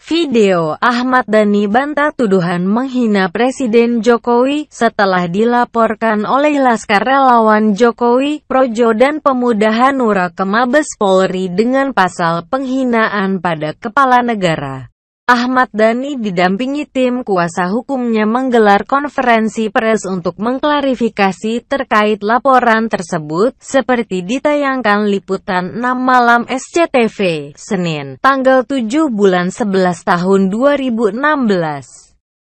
Video, Ahmad Dhani bantah tuduhan menghina Presiden Jokowi, setelah dilaporkan oleh Laskar Relawan Jokowi, Projo dan Pemuda Hanura ke Mabes Polri dengan pasal penghinaan pada kepala negara. Ahmad Dhani didampingi tim kuasa hukumnya menggelar konferensi pers untuk mengklarifikasi terkait laporan tersebut, seperti ditayangkan liputan 6 malam SCTV, Senin, tanggal 7 bulan 11 tahun 2016.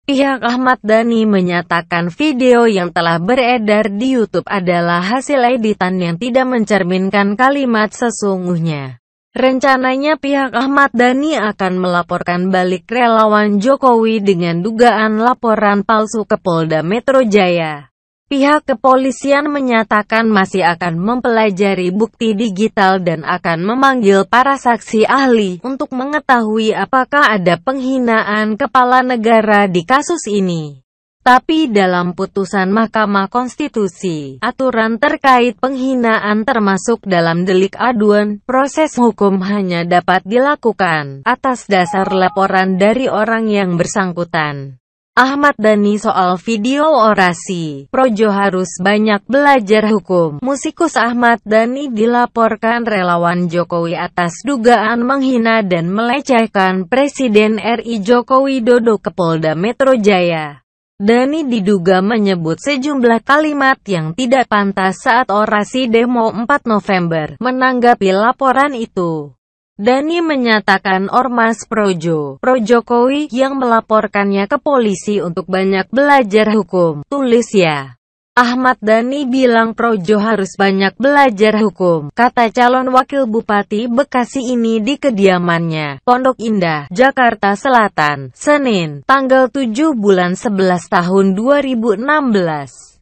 Pihak Ahmad Dhani menyatakan video yang telah beredar di YouTube adalah hasil editan yang tidak mencerminkan kalimat sesungguhnya. Rencananya pihak Ahmad Dhani akan melaporkan balik relawan Jokowi dengan dugaan laporan palsu ke Polda Metro Jaya. Pihak kepolisian menyatakan masih akan mempelajari bukti digital dan akan memanggil para saksi ahli untuk mengetahui apakah ada penghinaan kepala negara di kasus ini. Tapi dalam putusan Mahkamah Konstitusi, aturan terkait penghinaan termasuk dalam delik aduan, proses hukum hanya dapat dilakukan atas dasar laporan dari orang yang bersangkutan. Ahmad Dhani soal video orasi, Projo harus banyak belajar hukum. Musikus Ahmad Dhani dilaporkan relawan Jokowi atas dugaan menghina dan melecehkan Presiden RI Joko Widodo ke Polda Metro Jaya. Dhani diduga menyebut sejumlah kalimat yang tidak pantas saat orasi demo 4 November. Menanggapi laporan itu, Dhani menyatakan ormas pro-Jokowi yang melaporkannya ke polisi untuk banyak belajar hukum. Tulis ya. Ahmad Dhani bilang Projo harus banyak belajar hukum, kata calon wakil Bupati Bekasi ini di kediamannya, Pondok Indah, Jakarta Selatan, Senin, tanggal 7 bulan 11 tahun 2016.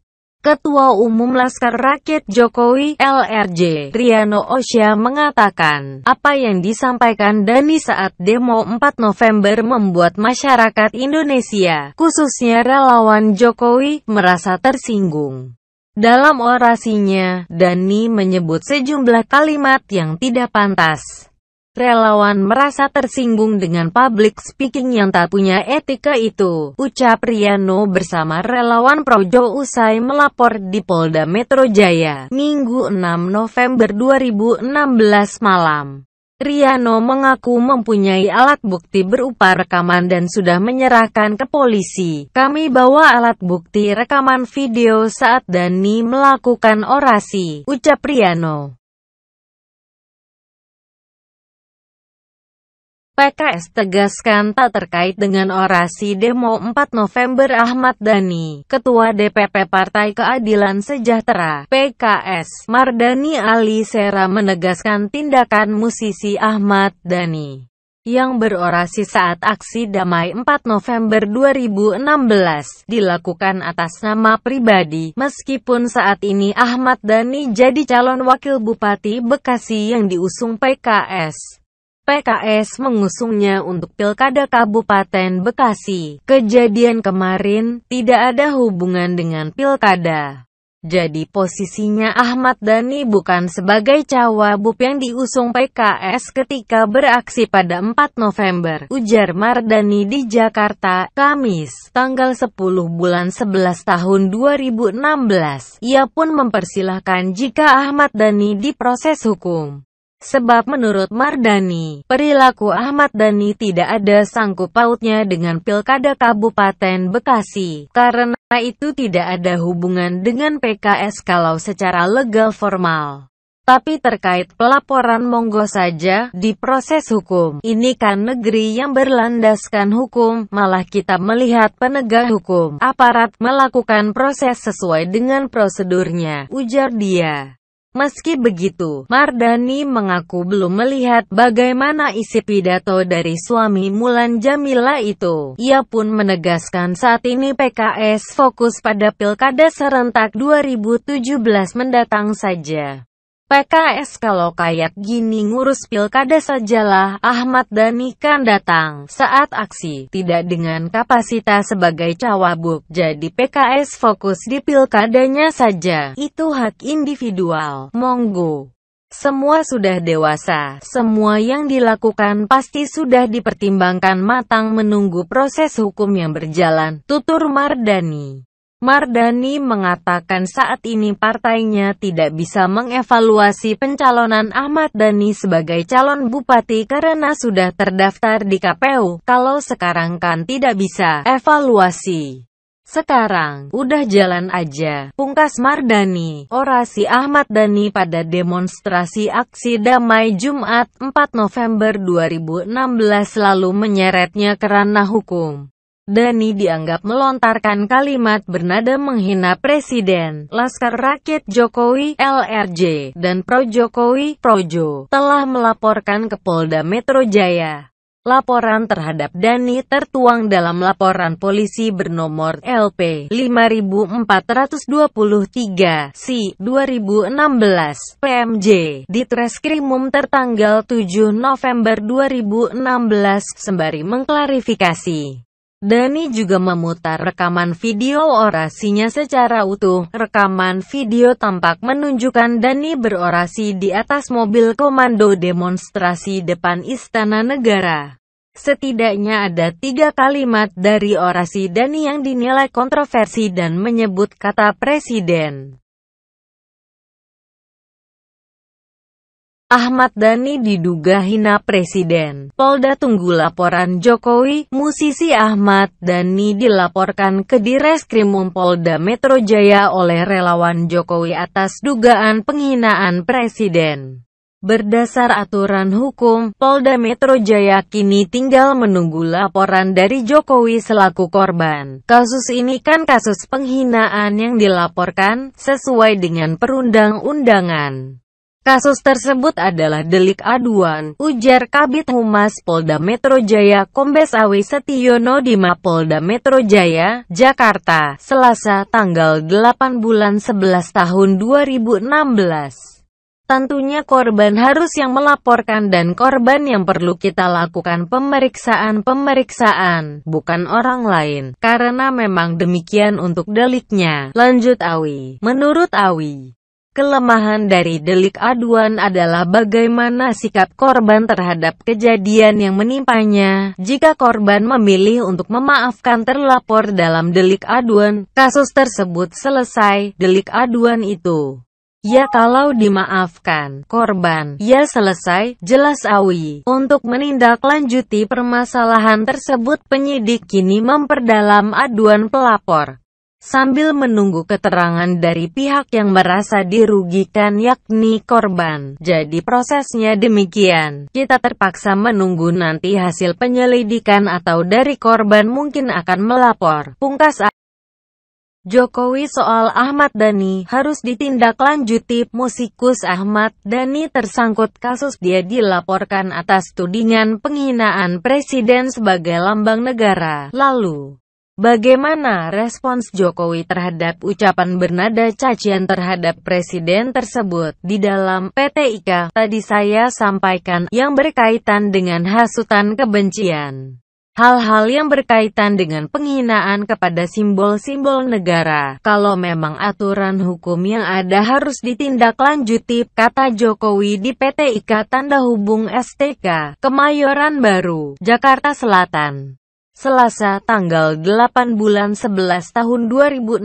Ketua Umum Laskar Rakyat Jokowi, LRJ, Triano Osya mengatakan, apa yang disampaikan Dhani saat demo 4 November membuat masyarakat Indonesia, khususnya relawan Jokowi, merasa tersinggung. Dalam orasinya, Dhani menyebut sejumlah kalimat yang tidak pantas. Relawan merasa tersinggung dengan public speaking yang tak punya etika itu, ucap Triano bersama relawan Projo usai melapor di Polda Metro Jaya, Minggu 6 November 2016 malam. Triano mengaku mempunyai alat bukti berupa rekaman dan sudah menyerahkan ke polisi. Kami bawa alat bukti rekaman video saat Dhani melakukan orasi, ucap Triano. PKS tegaskan tak terkait dengan orasi demo 4 November Ahmad Dhani. Ketua DPP Partai Keadilan Sejahtera, PKS, Mardhani Alisera menegaskan tindakan musisi Ahmad Dhani yang berorasi saat aksi damai 4 November 2016 dilakukan atas nama pribadi, meskipun saat ini Ahmad Dhani jadi calon wakil Bupati Bekasi yang diusung PKS. PKS mengusungnya untuk Pilkada Kabupaten Bekasi. Kejadian kemarin tidak ada hubungan dengan Pilkada. Jadi posisinya Ahmad Dhani bukan sebagai cawagup yang diusung PKS ketika beraksi pada 4 November, ujar Mardhani di Jakarta, Kamis, tanggal 10 bulan 11 tahun 2016. Ia pun mempersilahkan jika Ahmad Dhani diproses hukum. Sebab menurut Mardhani, perilaku Ahmad Dhani tidak ada sangkut pautnya dengan Pilkada Kabupaten Bekasi. Karena itu tidak ada hubungan dengan PKS kalau secara legal formal. Tapi terkait pelaporan monggo saja, diproses hukum. Ini kan negeri yang berlandaskan hukum, malah kita melihat penegak hukum, aparat melakukan proses sesuai dengan prosedurnya, ujar dia. Meski begitu, Mardhani mengaku belum melihat bagaimana isi pidato dari suami Mulan Jamila itu. Ia pun menegaskan saat ini PKS fokus pada Pilkada serentak 2017 mendatang saja. PKS kalau kayak gini ngurus pilkada sajalah, Ahmad Dhani kan datang saat aksi, tidak dengan kapasitas sebagai cawagup, jadi PKS fokus di pilkadanya saja, itu hak individual, monggo. Semua sudah dewasa, semua yang dilakukan pasti sudah dipertimbangkan matang menunggu proses hukum yang berjalan, tutur Mardani. Mardani mengatakan saat ini partainya tidak bisa mengevaluasi pencalonan Ahmad Dhani sebagai calon bupati karena sudah terdaftar di KPU. Kalau sekarang kan tidak bisa evaluasi. Sekarang, udah jalan aja, pungkas Mardani. Orasi Ahmad Dhani pada demonstrasi aksi damai Jumat 4 November 2016 lalu menyeretnya ke ranah hukum. Dhani dianggap melontarkan kalimat bernada menghina Presiden, Laskar Rakyat Jokowi, LRJ, dan Pro Jokowi, Projo, telah melaporkan ke Polda Metro Jaya. Laporan terhadap Dhani tertuang dalam laporan polisi bernomor LP 5423 Si 2016 PMJ di Treskrimum tertanggal 7 November 2016 sembari mengklarifikasi. Dhani juga memutar rekaman video orasinya secara utuh. Rekaman video tampak menunjukkan Dhani berorasi di atas mobil komando demonstrasi depan Istana Negara. Setidaknya ada 3 kalimat dari orasi Dhani yang dinilai kontroversi dan menyebut kata Presiden. Ahmad Dhani diduga hina Presiden. Polda tunggu laporan Jokowi. Musisi Ahmad Dhani dilaporkan ke Direskrimum Polda Metro Jaya oleh relawan Jokowi atas dugaan penghinaan Presiden. Berdasar aturan hukum, Polda Metro Jaya kini tinggal menunggu laporan dari Jokowi selaku korban. Kasus ini kan kasus penghinaan yang dilaporkan, sesuai dengan perundang-undangan. Kasus tersebut adalah delik aduan, ujar Kabid Humas Polda Metro Jaya Kombes Awi Setiono di Mapolda Metro Jaya, Jakarta, Selasa tanggal 8 bulan 11 tahun 2016. Tentunya korban harus yang melaporkan dan korban yang perlu kita lakukan pemeriksaan, bukan orang lain, karena memang demikian untuk deliknya, lanjut Awi. Menurut Awi, kelemahan dari delik aduan adalah bagaimana sikap korban terhadap kejadian yang menimpanya. Jika korban memilih untuk memaafkan terlapor dalam delik aduan, kasus tersebut selesai. Delik aduan itu, ya kalau dimaafkan korban, ya selesai, jelas Awi. Untuk menindaklanjuti permasalahan tersebut penyidik kini memperdalam aduan pelapor. Sambil menunggu keterangan dari pihak yang merasa dirugikan yakni korban. Jadi prosesnya demikian. Kita terpaksa menunggu nanti hasil penyelidikan atau dari korban mungkin akan melapor. Pungkas Jokowi soal Ahmad Dhani harus ditindaklanjuti. Musikus Ahmad Dhani tersangkut kasus dia dilaporkan atas tudingan penghinaan Presiden sebagai lambang negara. Lalu, bagaimana respons Jokowi terhadap ucapan bernada cacian terhadap Presiden tersebut? Di dalam PT IKA, tadi saya sampaikan, yang berkaitan dengan hasutan kebencian. Hal-hal yang berkaitan dengan penghinaan kepada simbol-simbol negara. Kalau memang aturan hukum yang ada harus ditindaklanjuti, kata Jokowi di PT IKA Tanda Hubung STK, Kemayoran Baru, Jakarta Selatan. Selasa tanggal 8 bulan 11 tahun 2016,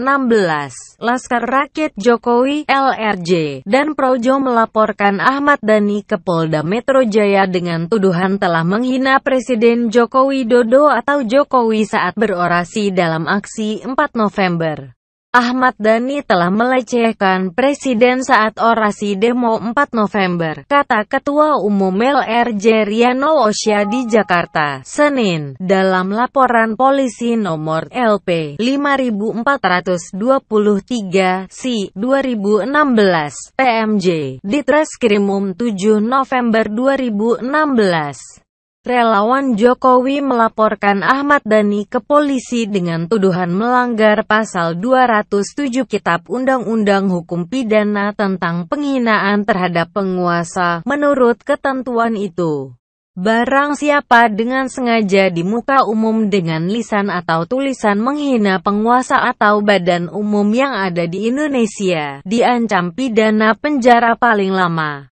Laskar Rakyat Jokowi, LRJ, dan Projo melaporkan Ahmad Dhani ke Polda Metro Jaya dengan tuduhan telah menghina Presiden Joko Widodo atau Jokowi saat berorasi dalam aksi 4 November. Ahmad Dhani telah melecehkan Presiden saat orasi demo 4 November, kata Ketua Umum LRJ Riano Osya di Jakarta, Senin, dalam laporan polisi nomor LP 5423 Si 2016 PMJ di Treskrimum 7 November 2016. Relawan Jokowi melaporkan Ahmad Dhani ke polisi dengan tuduhan melanggar pasal 207 Kitab Undang-Undang Hukum Pidana tentang penghinaan terhadap penguasa. Menurut ketentuan itu, barang siapa dengan sengaja di muka umum dengan lisan atau tulisan menghina penguasa atau badan umum yang ada di Indonesia, diancam pidana penjara paling lama